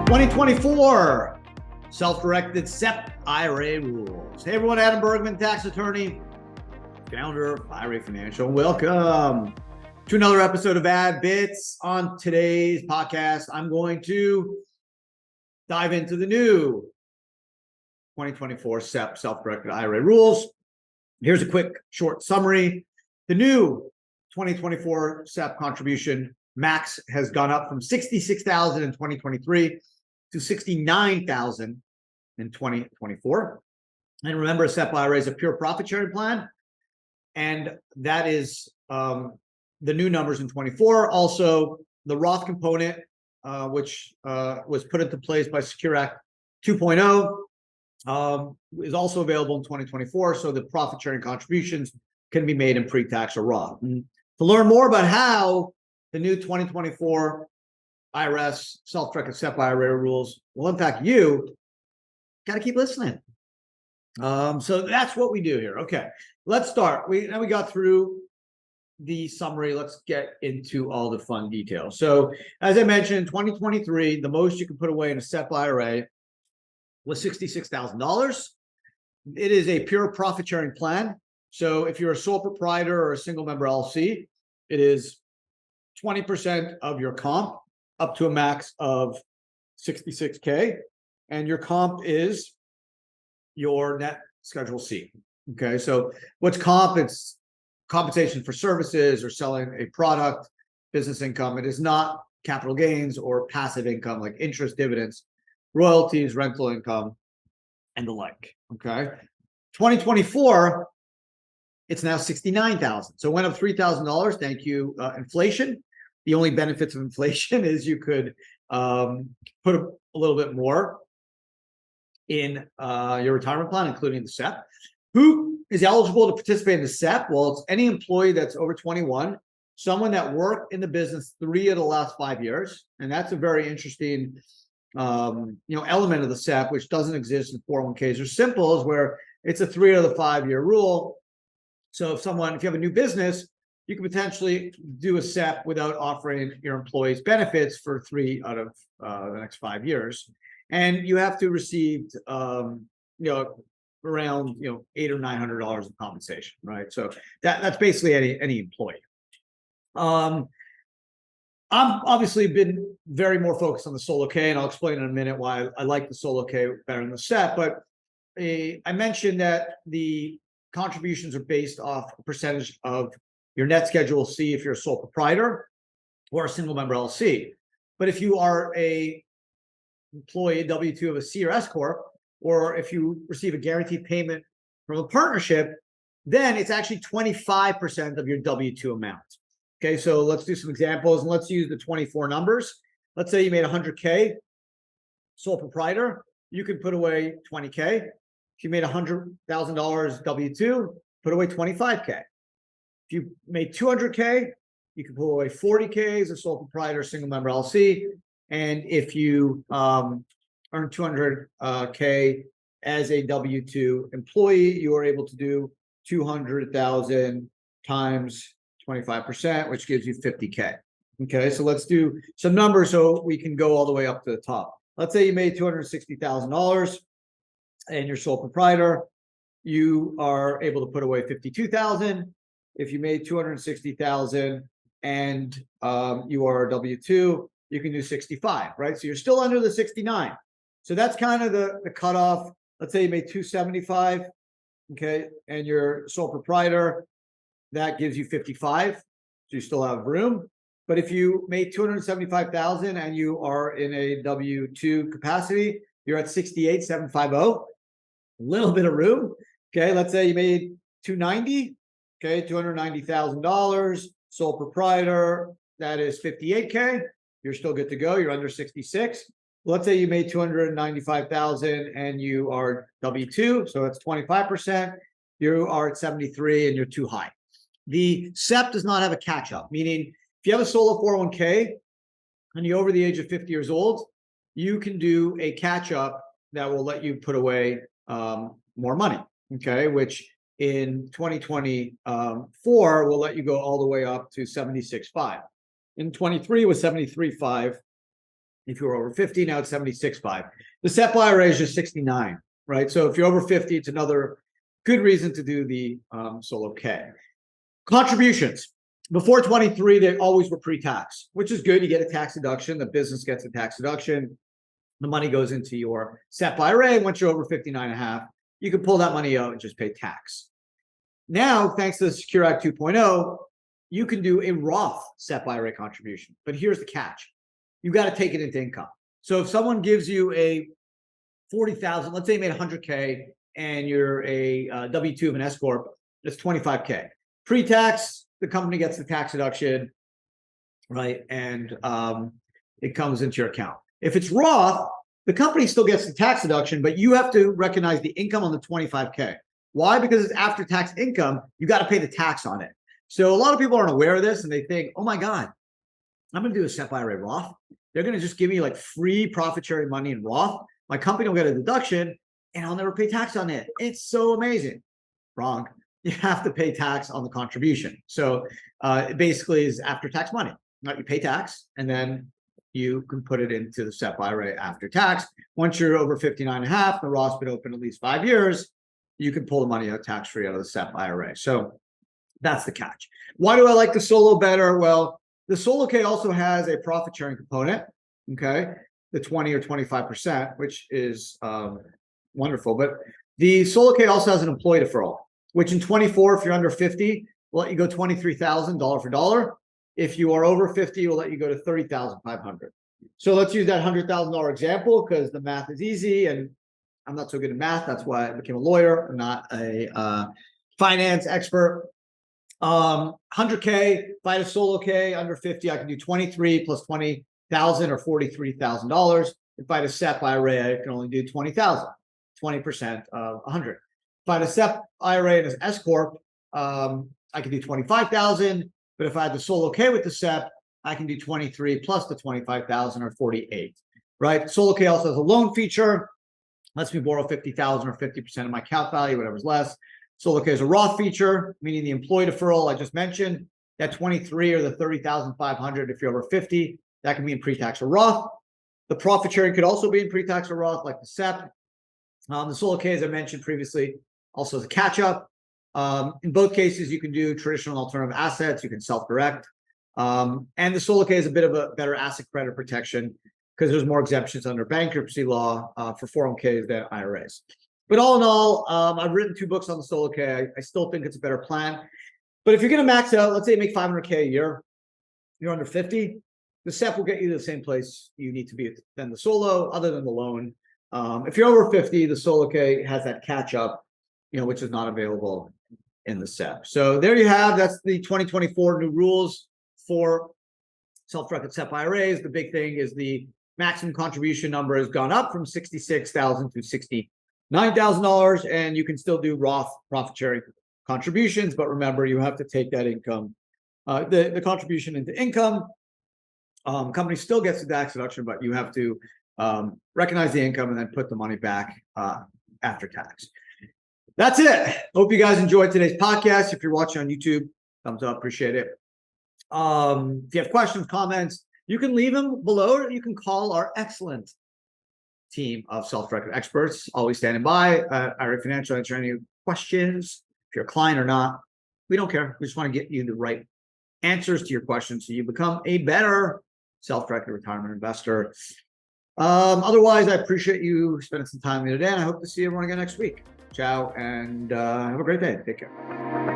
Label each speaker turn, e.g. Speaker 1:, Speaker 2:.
Speaker 1: 2024 self-directed SEP IRA rules. Hey everyone, Adam Bergman, tax attorney, founder of IRA Financial. Welcome to another episode of AdBits. On today's podcast, I'm going to dive into the new 2024 SEP self-directed IRA rules. Here's a quick short summary. The new 2024 SEP contribution max has gone up from $66,000 in 2023 to $69,000 in 2024. And remember, a SEP IRA is a pure profit sharing plan. And that is the new numbers in 24. Also, the Roth component, which was put into place by Secure Act 2.0, is also available in 2024. So the profit sharing contributions can be made in pre-tax or Roth. And to learn more about how the new 2024 IRS self-directed SEP IRA rules will impact you, got to keep listening. So that's what we do here. Okay, let's start. We got through the summary. Let's get into all the fun details. So as I mentioned, in 2023, the most you can put away in a SEP IRA was $66,000. It is a pure profit sharing plan. So if you're a sole proprietor or a single member LLC, it is 20% of your comp up to a max of $66K, and your comp is your net Schedule C. Okay, so what's comp? It's compensation for services or selling a product, business income. It is not capital gains or passive income like interest, dividends, royalties, rental income, and the like. Okay, 2024, it's now $69,000. So it went up $3,000. Thank you, inflation. The only benefits of inflation is you could put a little bit more in your retirement plan, including the SEP. Who is eligible to participate in the SEP? Well, it's any employee that's over 21, someone that worked in the business 3 of the last 5 years, and that's a very interesting, element of the SEP, which doesn't exist in 401ks or simples, where it's a 3 out of the 5 year rule. So if you have a new business, you can potentially do a SEP without offering your employees benefits for 3 out of the next 5 years, and you have to receive, around $800 or $900 of compensation, right? So that's basically any employee. I'm obviously been very more focused on the solo K, and I'll explain in a minute why I like the solo K better than the SEP. But I mentioned that the contributions are based off a percentage of your net Schedule C if you're a sole proprietor or a single member LLC. But if you are a employee W-2 of a C or S corp, or if you receive a guaranteed payment from a partnership, then it's actually 25% of your W-2 amount. Okay, so let's do some examples, and let's use the 24 numbers. Let's say you made 100K, sole proprietor, you can put away 20K. If you made $100,000 W-2, put away 25K. If you made 200K, you can put away 40K as a sole proprietor, single member LLC. And if you earn 200K as a W-2 employee, you are able to do 200,000 times 25%, which gives you 50K. Okay, so let's do some numbers so we can go all the way up to the top. Let's say you made $260,000 and you're sole proprietor, you are able to put away 52,000. If you made 260,000 and you are a W-2, you can do 65, right? So you're still under the 69. So that's kind of the cutoff. Let's say you made 275, okay, and you're sole proprietor, that gives you 55. So you still have room. But if you made 275,000 and you are in a W-2 capacity, you're at 68,750. A little bit of room. Okay, let's say you made 290. Okay, $290,000, sole proprietor, that is 58K. You're still good to go. You're under 66. Let's say you made 295,000 and you are W-2, so that's 25%. You are at 73 and you're too high. The SEP does not have a catch-up, meaning if you have a solo 401k and you're over the age of 50 years old, you can do a catch-up that will let you put away more money, okay, which in 2024 will let you go all the way up to 76.5. In 23 was 73.5. If you're over 50, now it's 76.5. The SEP IRA is just 69, right? So if you're over 50, it's another good reason to do the solo K. Contributions. Before 23, they always were pre-tax, which is good. You get a tax deduction. The business gets a tax deduction. The money goes into your SEP IRA. And once you're over 59.5, you can pull that money out and just pay tax. Now, thanks to the Secure Act 2.0, you can do a Roth SEP IRA contribution. But here's the catch. You got to take it into income. So if someone gives you a 40,000, let's say you made 100K and you're a W-2 of an S Corp, it's 25K. Pre-tax, the company gets the tax deduction, right? And it comes into your account. If it's Roth, the company still gets the tax deduction, but you have to recognize the income on the 25K. Why? Because it's after-tax income. You got to pay the tax on it. So a lot of people aren't aware of this, and they think, oh my God, I'm going to do a SEP IRA Roth. They're going to just give me like free profit-sharing money in Roth. My company will get a deduction, and I'll never pay tax on it. It's so amazing. Wrong. You have to pay tax on the contribution. So it basically is after-tax money. Right? You pay tax, and then you can put it into the SEP IRA after tax. Once you're over 59.5, the Roth's been open at least 5 years, you can pull the money out tax-free out of the SEP IRA. So that's the catch. Why do I like the solo better? Well, the solo K also has a profit-sharing component, okay? The 20 or 25%, which is wonderful. But the solo K also has an employee deferral, which in 24, if you're under 50, will let you go $23,000 dollar for dollar. If you are over 50, it will let you go to $30,500. So let's use that $100,000 example because the math is easy and I'm not so good at math. That's why I became a lawyer. I'm not a finance expert. 100K, if I had a solo K under 50, I can do 23 plus 20,000 or $43,000. If I had a SEP IRA, I can only do 20,000, 20% of 100. If I had a SEP IRA and an S Corp, I can do 25,000. But if I had the solo K with the SEP, I can do 23 plus the 25,000 or 48, right? Solo K also has a loan feature. Lets me borrow 50,000 or 50% of my account value, whatever's less. Solo K is a Roth feature, meaning the employee deferral I just mentioned, that 23 or the 30,500 if you're over 50, that can be in pre-tax or Roth. The profit sharing could also be in pre-tax or Roth, like the SEP. The solo K, as I mentioned previously, also has a catch-up. In both cases, you can do traditional alternative assets. You can self-direct. And the solo K is a bit of a better asset credit protection because there's more exemptions under bankruptcy law for 401ks than IRAs. But all in all, I've written 2 books on the solo K. I still think it's a better plan. But if you're going to max out, let's say you make 500K a year, you're under 50, the SEP will get you to the same place you need to be than the solo, other than the loan. If you're over 50, the solo K has that catch up, which is not available in the SEP. So there you have, that's the 2024 new rules for self-directed SEP IRAs. The big thing is the maximum contribution number has gone up from $66,000 to $69,000, and you can still do Roth profit sharing contributions, but remember, you have to take that income, the contribution into income. Company still gets the tax deduction, but you have to recognize the income and then put the money back after tax. That's it. Hope you guys enjoyed today's podcast. If you're watching on YouTube, thumbs up, appreciate it. If you have questions, comments, you can leave them below, or you can call our excellent team of self-directed experts, always standing by at IRA Financial, answer any questions. If you're a client or not, we don't care. We just want to get you the right answers to your questions so you become a better self-directed retirement investor. Otherwise, I appreciate you spending some time with me today, and I hope to see everyone again next week. Ciao, and have a great day. Take care.